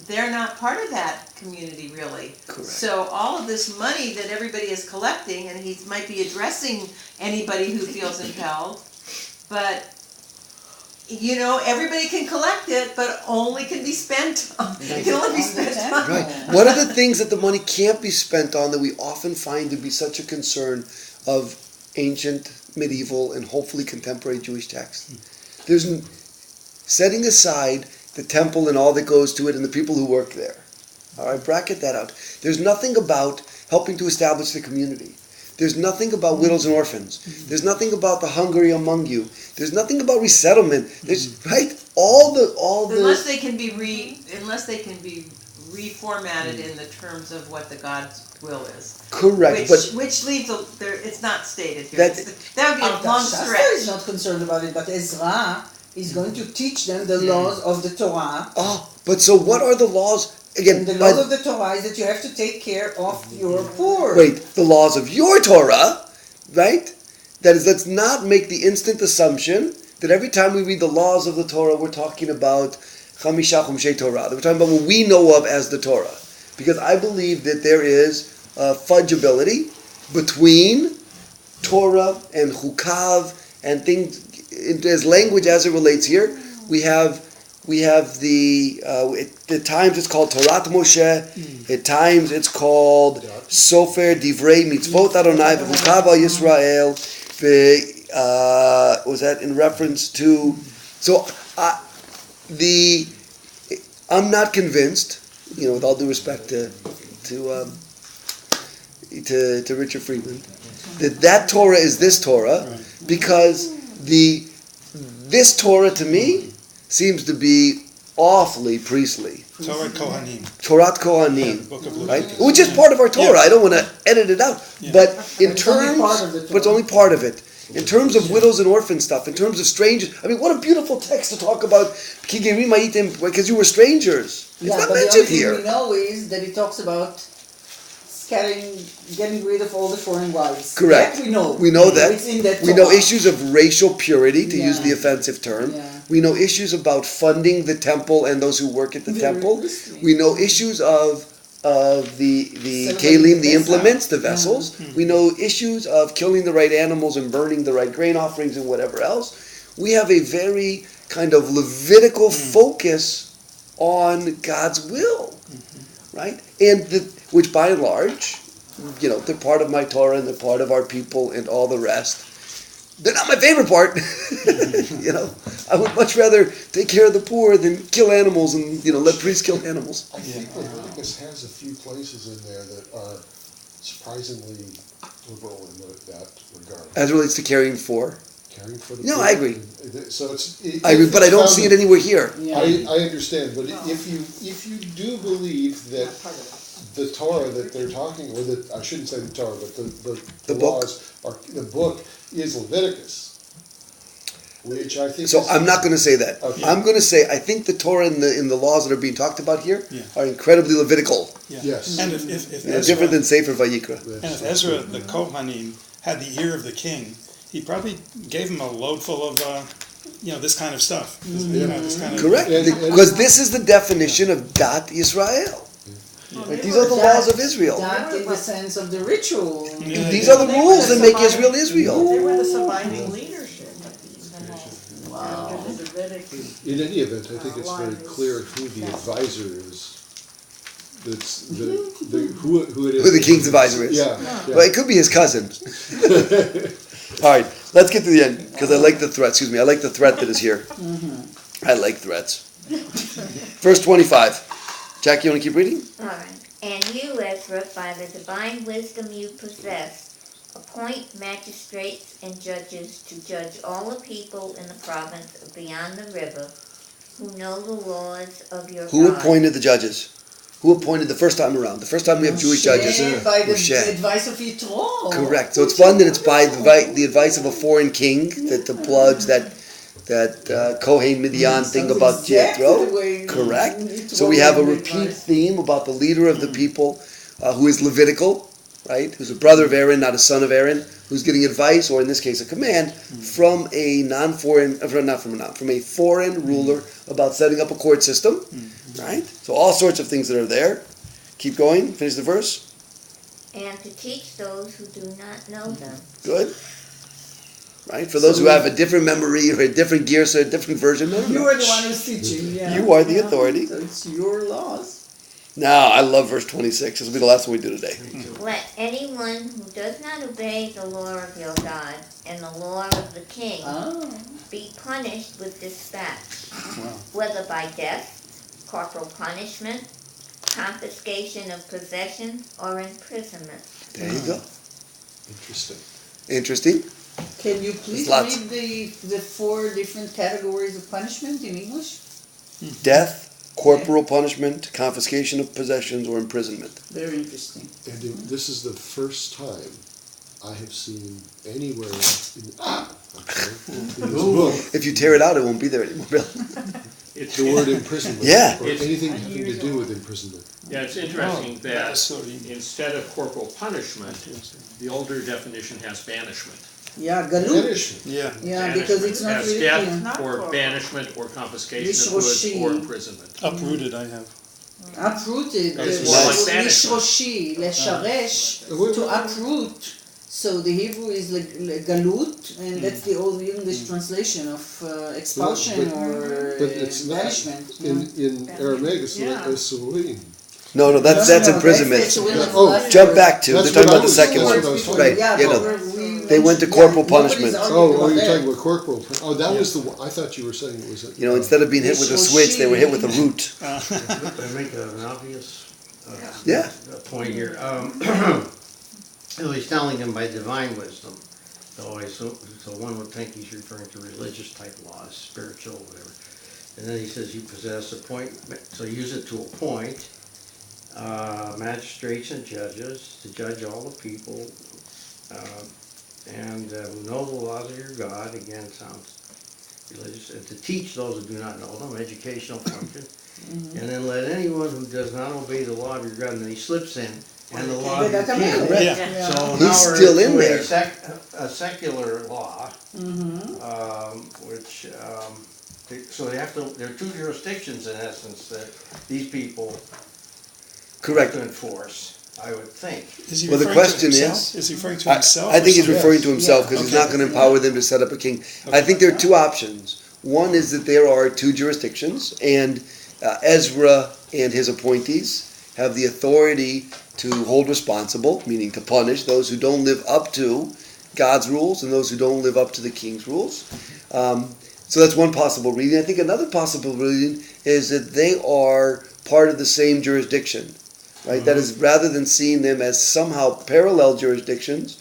they're not part of that community really. Correct. So all of this money that everybody is collecting, and he might be addressing anybody who feels impelled, but everybody can collect it, but only can be spent. It can only be spent on. Right. What are the things that the money can't be spent on that we often find to be such a concern of ancient, medieval, and hopefully contemporary Jewish texts? There's setting aside the temple and all that goes to it and the people who work there. All right, bracket that out. There's nothing about helping to establish the community. There's nothing about widows and orphans. There's nothing about the hungry among you. There's nothing about resettlement. There's Unless they can be reformatted in the terms of what the God's will is. Correct, which leaves it's not stated here. That would be a long stretch. Shasta is not concerned about it, but Ezra is going to teach them the laws of the Torah. But so what are the laws? Again, and the laws of the Torah is that you have to take care of your poor. Wait, the laws of your Torah, right? That is, let's not make the instant assumption that every time we read the laws of the Torah, we're talking about Chamisha Chumshei Torah. That we're talking about what we know of as the Torah. Because I believe that there is fudgeability between Torah and Chukav and things, as language as it relates here. We have at times it's called Torat Moshe. At times it's called Sofer Divrei Mitzvot Adonai v'Chukav al Yisrael. Was that in reference to? So I'm not convinced. With all due respect to Richard Friedman, that Torah is this Torah, because this Torah to me seems to be awfully priestly. Torah Kohanim. Torah Kohanim, right? Which is part of our Torah. I don't want to edit it out, but it's only part of it. In terms of widows and orphan stuff, in terms of strangers, I mean, what a beautiful text to talk about. Because you were strangers. It's not mentioned here. The only thing we know is that it talks about getting rid of all the foreign wives. Correct. That we know. We know that. It's in that we know issues of racial purity, to use the offensive term. Yeah. We know issues about funding the temple and those who work at the temple. We know issues of the kelim, the implements, the vessels. Yeah. We know issues of killing the right animals and burning the right grain offerings and whatever else. We have a very kind of Levitical focus on God's will, right? And which by and large, they're part of my Torah and they're part of our people and all the rest. They're not my favorite part. I would much rather take care of the poor than kill animals and let priests kill animals. I think Leviticus has a few places in there that are surprisingly liberal in that regard. As it relates to caring for the poor. I agree. So I agree, but I don't see it anywhere here. Yeah. I understand, but if you do believe that the Torah that they're talking, or I shouldn't say the Torah, but the laws the book is Leviticus, which I think. So I'm not going to say that. Okay. I'm going to say I think the Torah and the laws that are being talked about here are incredibly Levitical. Yeah. Yes, and if Ezra, different than Sefer Vayikra. And if Ezra the Kohanim had the ear of the king, he probably gave him a load full of this kind of stuff. This kind of correct, because this is the definition of Dat Yisrael. Like, these are the laws of Israel. That in the sense of the ritual. These are the rules that make Israel Israel. They were the surviving leadership. Wow. In any event, I think it's very clear who the advisor is. Who it is. Who the king's advisor is. Yeah. Well, it could be his cousin. All right, let's get to the end, because I like the threat. Excuse me, I like the threat that is here. I like threats. Verse 25. Jackie, you want to keep reading? All right. And you, Ezra, by the divine wisdom you possess, appoint magistrates and judges to judge all the people in the province of beyond the river, who know the laws of your God. Who appointed the judges? Who appointed the first time around? The first time we have Jewish judges. By the advice of Yitro. Correct. So it's fun that it's by the advice of a foreign king that the bloods that Kohen Midian thing about Jethro. Correct. So we have a repeat theme about the leader of the people who is Levitical, right? Who's a brother of Aaron, not a son of Aaron, who's getting advice, or in this case, a command from a from a foreign ruler about setting up a court system, right? So all sorts of things that are there. Keep going. Finish the verse. And to teach those who do not know them. Good. Right? For those who have a different memory or a different gear, so a different version. You are the one who's teaching. Yeah. You are the authority. So it's your laws. Now, I love verse 26. This will be the last one we do today. Let anyone who does not obey the law of your God and the law of the king be punished with dispatch, whether by death, corporal punishment, confiscation of possession, or imprisonment. There you go. Interesting. Interesting. Can you please Lots. read the 4 different categories of punishment in English? Death, corporal punishment, confiscation of possessions, or imprisonment. Very interesting. And this is the first time I have seen anywhere in this book If you tear it out, it won't be there anymore, Bill. It's the word imprisonment. Yeah. Or anything having to do with imprisonment. Yeah, it's interesting that sorry. instead of corporal punishment, the older definition has banishment. Yeah, galut. Punishment. Yeah. Yeah, because it's not As really death, clear. Not or corporal. banishment, or confiscation of goods, Lishroshi. or imprisonment. Uprooted, I have. Uprooted. It's more like banishment. Lishroshi, lesharesh, Wait, to wait, wait. uproot. So the Hebrew is galut, and that's the old English translation of expulsion or But it's not. banishment. In Aramaic, it's Yeah. esurim. No, that's imprisonment. That's the Oh, last Jump word. back to, That's they're talking what I about the was- second that's one. what I was talking Right, Yeah, you but know, they went to yeah, corporal nobody's punishment. arguing Oh, about you're that. talking about corporal. Oh, that was the one. I thought you were saying it was. You know, instead of being hit with a switch, they were hit with a root. I make an obvious Yeah. point here. So he's telling them by divine wisdom. So one would think he's referring to religious type laws, spiritual, whatever. And then he says you possess appointment, so use it to appoint magistrates and judges to judge all the people, and who know the laws of your God. Again, sounds religious. And to teach those who do not know them, educational function. And then let anyone who does not obey the law of your God, and then he slips in, and the law of your king. Yeah. So He's now we're still in into there. a secular law, which, so they have to, there are 2 jurisdictions in essence that these people Correct. have to enforce, I would think. Is he Well, the referring to question himself? is- Is he referring to I himself? think he's or referring to himself because he's Okay. not going to empower them to set up a king. I think there are 2 options. One is that there are 2 jurisdictions, and Ezra and his appointees have the authority to hold responsible, meaning to punish those who don't live up to God's rules and those who don't live up to the king's rules. So that's one possible reading. I think another possible reading is that they are part of the same jurisdiction, right? That is, rather than seeing them as somehow parallel jurisdictions,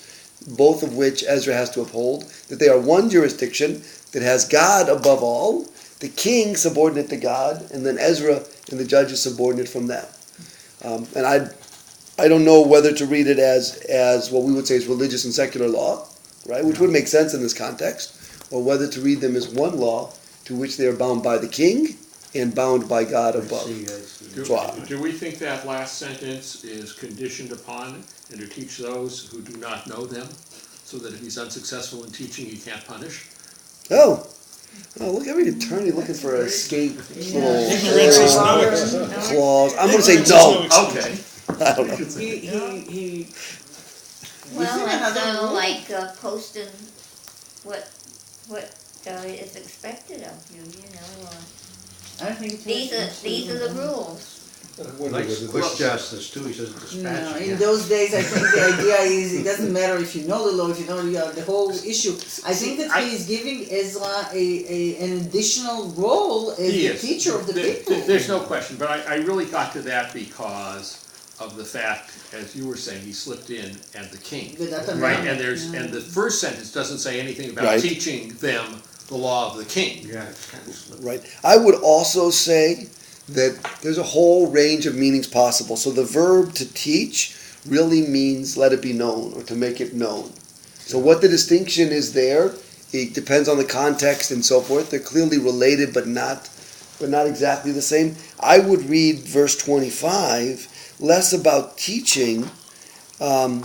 both of which Ezra has to uphold, that they are one jurisdiction that has God above all, the king subordinate to God, and then Ezra and the judges subordinate from them. And I don't know whether to read it as what we would say is religious and secular law, right, which would make sense in this context, or whether to read them as one law to which they are bound by the king and bound by God above. I see. Do we think that last sentence is conditioned upon, and to teach those who do not know them, so that if he's unsuccessful in teaching, he can't punish? Oh, look, every attorney looking for an escape little Ignorance is no clause. I'm going to say Ignorance is no. excuse. Okay. I don't know. He Well, it another that's rule? like posting what is expected of you, you know. I think These are the rules. Like quick justice too, he says dispatch. No, in yeah. those days, I think the idea is it doesn't matter if you know the law, if you know the whole issue. I think that he is giving Ezra an additional role as He the is. teacher of the people. There's no question, but I really got to that because of the fact, as you were saying, he slipped in and the king. Right, and and the first sentence doesn't say anything about Right. teaching them the law of the king. Yeah, it's kind of slippery. Right. I would also say that there's a whole range of meanings possible. So the verb to teach really means let it be known or to make it known. So what the distinction is there, it depends on the context and so forth. They're clearly related but not exactly the same. I would read verse 25 less about teaching less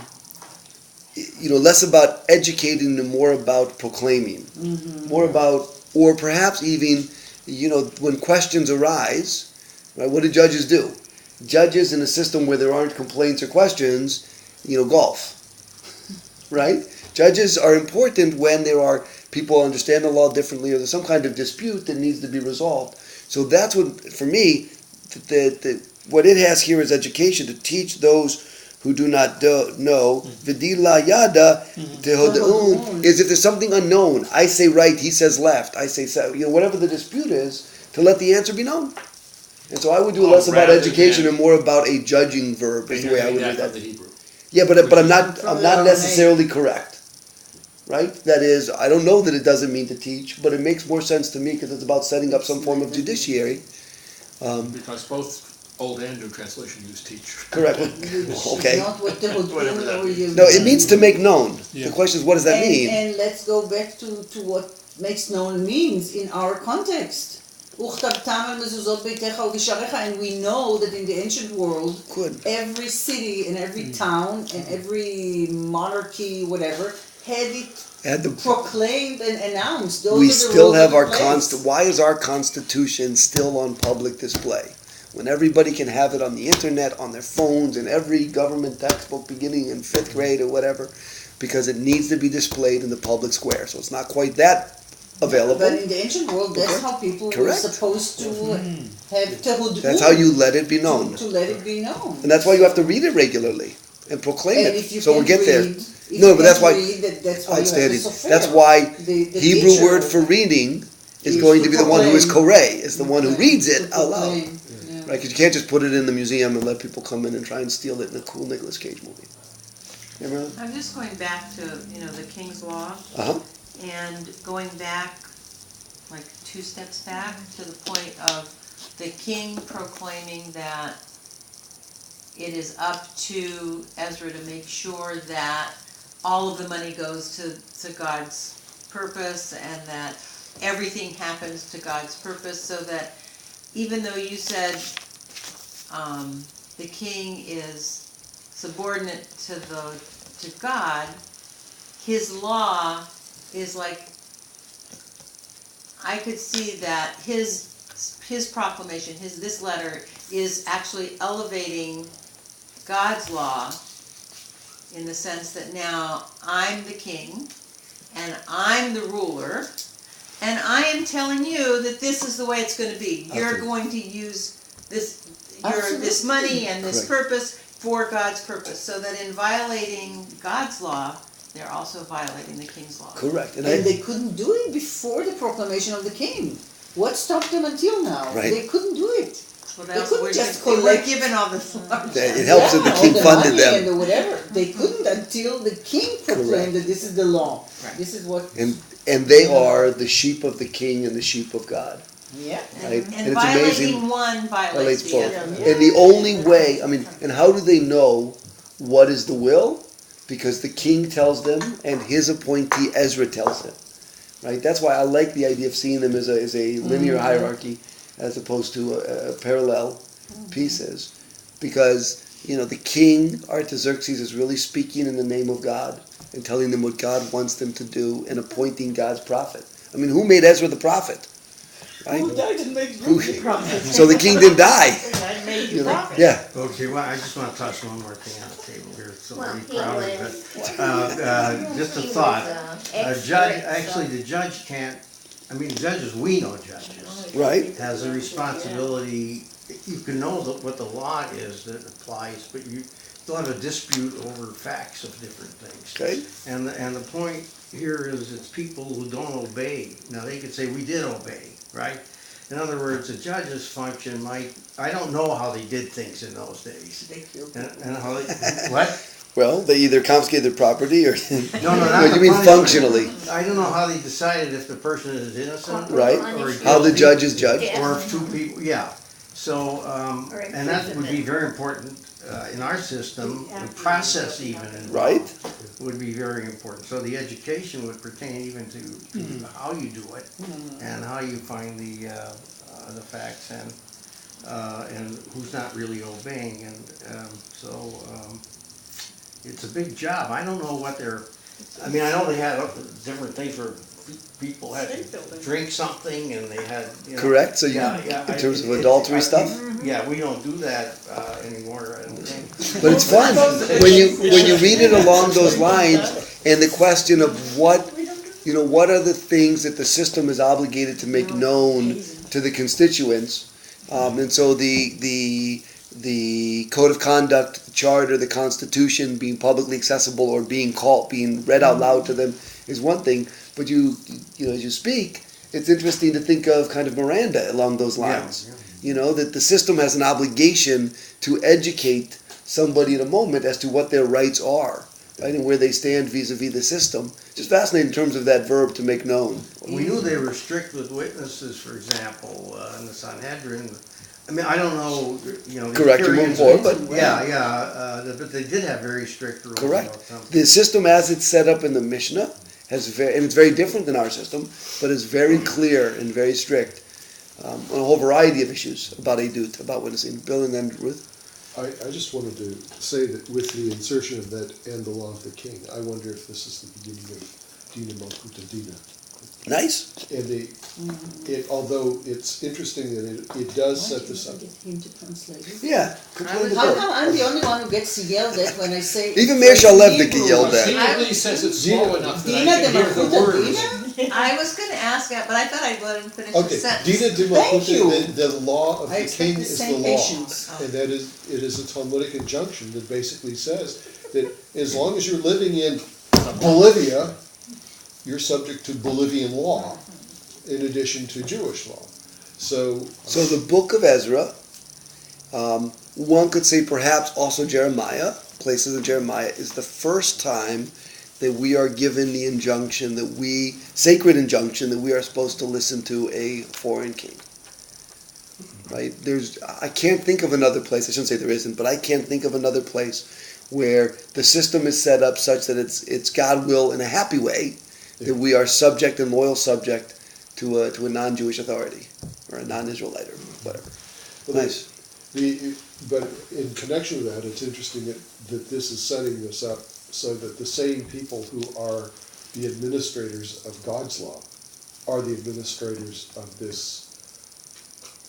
about educating and more about proclaiming, more about, or perhaps even, when questions arise, right? What do judges do? Judges in a system where there aren't complaints or questions, golf, right? Judges are important when there are people who understand the law differently or there's some kind of dispute that needs to be resolved. So that's what, for me, what it has here is education, to teach those who do not know. V'dila yada tehodeun is if there's something unknown. I say right, he says left. I say so. Whatever the dispute is, to let the answer be known. And so I would do less about education and more about a judging verb. Is the way I would do that. The Hebrew. Yeah, but I'm not necessarily correct. Right? That is, I don't know that it doesn't mean to teach, but it makes more sense to me because it's about setting up some form of judiciary. Because both Old and New translation use teach. Correct. Okay. Not what the Whatever that means. No, it means to make known. Yeah. The question is, what does that mean? And let's go back to what makes known means in our context. And we know that in the ancient world, every city and every town and every monarchy, whatever, had it proclaimed and announced. We still have our Why is our Constitution still on public display? When everybody can have it on the internet, on their phones, in every government textbook beginning in 5th grade or whatever, because it needs to be displayed in the public square. So it's not quite that available. But in the ancient world, that's how people were supposed to have tehud'u. That's how you let it be known. To let it be known. And that's why you have to read it regularly and proclaim And it. if you So we'll can't get there. read, No, but that's why that's why you have the sofer. That's why The Hebrew teacher word for reading is is going to to be the one who is proclaim. koreh, is the one who reads it out loud. proclaim. Right, because you can't just put it in the museum and let people come in and try and steal it in a cool Nicolas Cage movie. Remember that? I'm just going back to, the King's Law, Uh-huh. and going back, like 2 steps back, to the point of the king proclaiming that it is up to Ezra to make sure that all of the money goes to God's purpose, and that everything happens to God's purpose, so that even though you said the king is subordinate to God, his law is like, I could see that his proclamation, this letter, is actually elevating God's law in the sense that now I'm the king and I'm the ruler, and I am telling you that this is the way it's going to be. You're going to use this money and this purpose for God's purpose, so that in violating God's law, they're also violating the king's law. Correct. And they couldn't do it before the proclamation of the king. What stopped them until now? Right. They couldn't do it. Well, They couldn't just they were collect. given all this. It helps that the all king the funded money them. and the whatever. They couldn't until the king proclaimed that this is the law. Right. This is what. And they are the sheep of the king and the sheep of God. Yeah. Right? And it's violating amazing. one violates Violates the both. other. And the only way, and how do they know what is the will? Because the king tells them and his appointee Ezra tells them. Right? That's why I like the idea of seeing them as a linear hierarchy as opposed to a parallel pieces. Because, the king, Artaxerxes, is really speaking in the name of God and telling them what God wants them to do and appointing God's prophet. I mean, who made Ezra the prophet? Right? Who died and made Ruth the prophet? So the king didn't die. I made you prophet. Yeah. Okay, well, I just want to toss one more thing on the table here, so Well, I'm he proud of was- it. Just a He was, thought. A expert, judge, so- actually, the judge can't, judges, we know judges, Right? has a responsibility, you can know what the law is that applies, but you still have a dispute over facts of different things. Okay. And the point here is it's people who don't obey. Now, they could say, we did obey, right? In other words, a judge's function I don't know how they did things in those days. They killed And how they, what? Well, they either confiscated property or... No, not you mean the punishment. functionally. I don't know how they decided if the person is innocent. Right. Or How the guilty, judges judge. Or if 2 people, yeah. So, Or and that would be imprisonment. very important in our system, the process even involved Right. would be very important. So the education would pertain even to how you do it and how you find the facts and who's not really obeying. And it's a big job. I don't know what they're, I mean, I know they had different things where people had to drink something and they had, you know. Correct, so you, in terms of adultery stuff? Yeah, we don't do that anymore, I don't think. But it's fun, when you read it along those lines, and the question of what are the things that the system is obligated to make known to the constituents, and so the code of conduct, the charter, the constitution being publicly accessible or being read out loud to them is one thing, but as you speak, it's interesting to think of kind of Miranda along those lines. That the system has an obligation to educate somebody in a moment as to what their rights are, right, and where they stand vis-a-vis the system. Just fascinating in terms of that verb to make known. We knew they were strict with witnesses, for example, in the Sanhedrin. I mean, I don't know, Correct, you're moving forward, but but they did have very strict rules. Correct. The system as it's set up in the Mishnah and it's very different than our system, but it's very clear and very strict on a whole variety of issues about edut, about witnessing. Bill and then Ruth. I just wanted to say that with the insertion of that and the law of the king, I wonder if this is the beginning of Dina Malkuta Dina. Nice. And although it's interesting that it does set this up. Get him to translate it. Yeah. How come I'm the only one who gets yelled at when I say? Even Meir Shalev they get yelled at. He at least says it slow enough that Dina I can de hear the Malkuta words. Dina? I was gonna ask that, but I thought I'd let him finish the Okay, sentence. Dina de Thank you. Malkuta, the law of I the king expect the is the same law. patience. And that is, it is a Talmudic injunction that basically says that as long as you're living in Bolivia, you're subject to Bolivian law in addition to Jewish law. So the book of Ezra, one could say perhaps also Jeremiah, places in Jeremiah, is the first time that we are given the injunction sacred injunction that we are supposed to listen to a foreign king. Right? I can't think of another place, I shouldn't say there isn't, but I can't think of another place where the system is set up such that it's God will in a happy way that we are subject and loyal subject to a non-Jewish authority or a non-Israelite or whatever. Nice. But in connection with that, it's interesting that this is setting this up so that the same people who are the administrators of God's law are the administrators of this.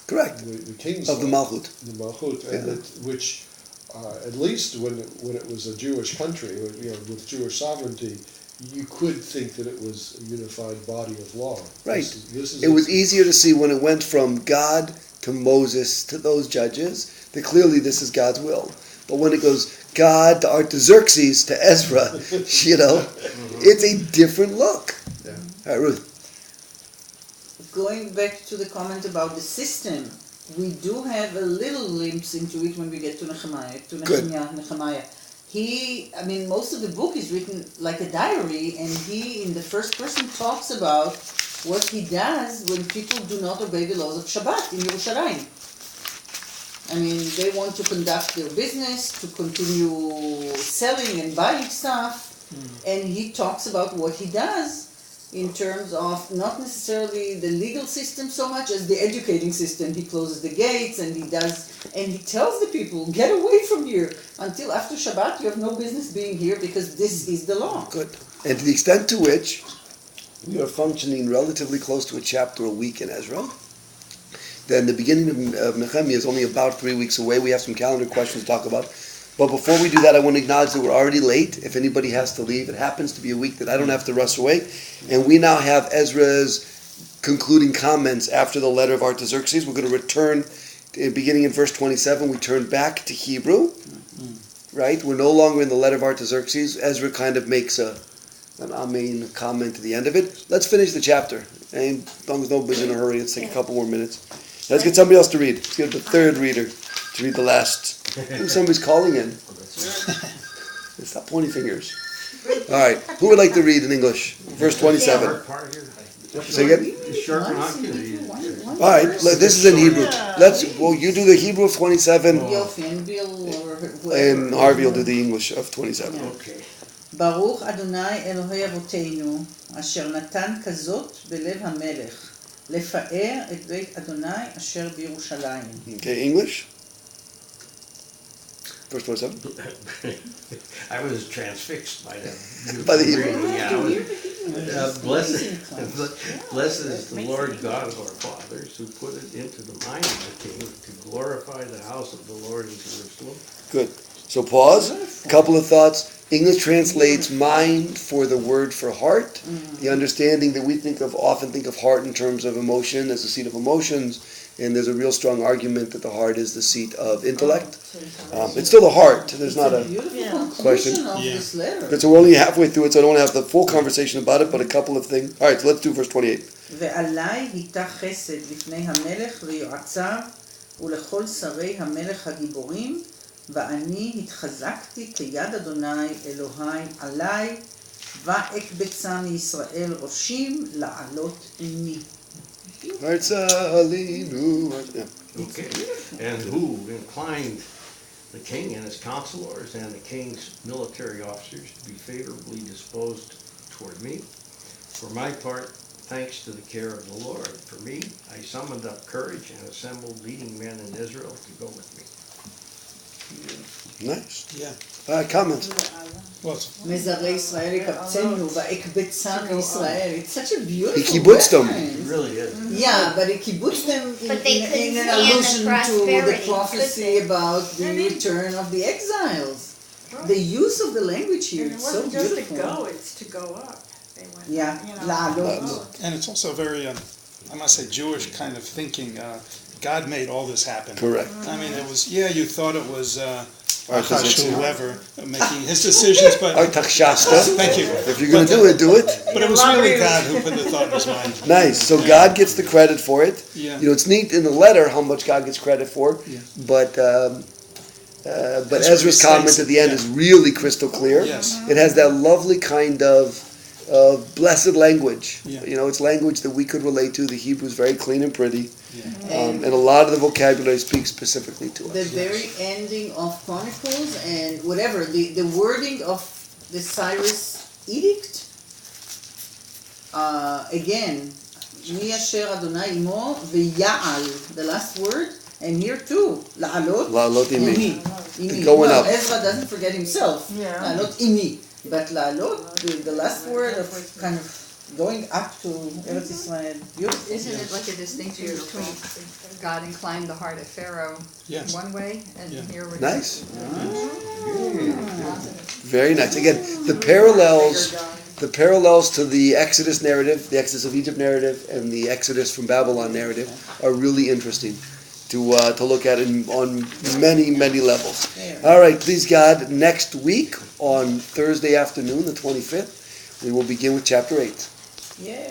Correct. The king's of law, the Malchut. The Malchut, and which at least when it was a Jewish country, with Jewish sovereignty, you could think that it was a unified body of law. Right. This is it was easier to see when it went from God to Moses to those judges that clearly this is God's will. But when it goes God to Artaxerxes to Ezra, it's a different look. Yeah. All right, Ruth. Going back to the comment about the system, we do have a little glimpse into it when we get to Nechemiah. Most of the book is written like a diary, and he, in the first person, talks about what he does when people do not obey the laws of Shabbat in Yerushalayim. They want to conduct their business, to continue selling and buying stuff, and he talks about what he does in terms of not necessarily the legal system so much as the educating system. He closes the gates and he tells the people, get away from here. Until after Shabbat you have no business being here because this is the law. Good. And to the extent to which we are functioning relatively close to a chapter a week in Ezra, then the beginning of Nehemiah is only about 3 weeks away. We have some calendar questions to talk about. But before we do that, I want to acknowledge that we're already late. If anybody has to leave, it happens to be a week that I don't have to rush away. And we now have Ezra's concluding comments after the letter of Artaxerxes. We're going to return, beginning in verse 27, we turn back to Hebrew. Right? We're no longer in the letter of Artaxerxes. Ezra kind of makes an amen comment to the end of it. Let's finish the chapter. And as long as nobody's in a hurry, let's take a couple more minutes. Let's get somebody else to read. Let's get the third reader to read the last. Somebody's calling in. Stop pointing fingers. All right. Who would like to read in English? Verse 27. Say again? All right. This is in Hebrew. You do the Hebrew of 27. And Harvey will do the English of 27. Okay. ברוך אדוני אלוהי אבותינו, אשר נתן כזאת בלב המלך, לפאר את בית אדוני אשר בירושלים. Okay, English? Verse 27. I was transfixed by that. By the beautiful reading, Blessed is the Lord God of our fathers, who put it into the mind of the king to glorify the house of the Lord in Jerusalem. Good. So pause. A couple of thoughts. English translates mind for the word for heart. The understanding that we often think of heart in terms of emotion as the seat of emotions, and there's a real strong argument that the heart is the seat of intellect. It's still the heart. There's not a beautiful question. conclusion of this letter. But so we're only halfway through it, so I don't want to have the full conversation about it, but a couple of things. All right, so let's do verse 28. ועלי היתה חסד לפני המלך ויועציו ולכל שרי המלך הגיבורים ואני התחזקתי כיד אדוני אלוהי עלי ואקבצה מישראל ראשים לעלות עמי. Okay. And who inclined the king and his counselors and the king's military officers to be favorably disposed toward me. For my part, thanks to the care of the Lord. For me, I summoned up courage and assembled leading men in Israel to go with me. Nice. Yeah. Comments? מזרעי ישראל יקבצנו ואקבצה מישראל. It's such a beautiful He kibbutzed them. It really is. Yeah, but he kibbutzed them But they couldn't in an stand the allusion to the prosperity, prophecy could they? about the return of the exiles. The use of the language here And it is so wasn't just to beautiful. go, it's to go up. They went, Yeah, you know, לעלות. And it's also very, I must say, Jewish kind of thinking. God made all this happen. Correct. I mean, it was, you thought it was Artaxerxes. whoever making his decisions, but Artaxerxes. thank you. If you're going to do it. But it was really God who put the thought in his mind. Nice. So God gets the credit for it. Yeah. You know, it's neat in the letter how much God gets credit for, Yeah. but That's Ezra's what he comment states at the end it, is really crystal clear. Yes. It has that lovely kind of blessed language. Yeah. You know, it's language that we could relate to. The Hebrew is very clean and pretty, Yeah. and a lot of the vocabulary speaks specifically to The us. very ending of Chronicles and whatever, the wording of the Cyrus edict, again, מי אשר אדוני עמו ויעל, the last word, and here too, לעלות, לעלות עמי. עמי. Going Well, up. Ezra doesn't forget himself, Yeah. לעלות עמי, but לעלות, the last word of kind of going up to Eretz Israel, beautiful. Isn't it like a distinction between God inclined the heart of Pharaoh Yes. one way and Yeah. here we're Nice. positive? Very nice. Again, the parallels to the Exodus narrative, the Exodus of Egypt narrative, and the Exodus from Babylon narrative are really interesting to look at on many, many levels. All right, please God, next week on Thursday afternoon, the 25th, we will begin with chapter 8. Yeah.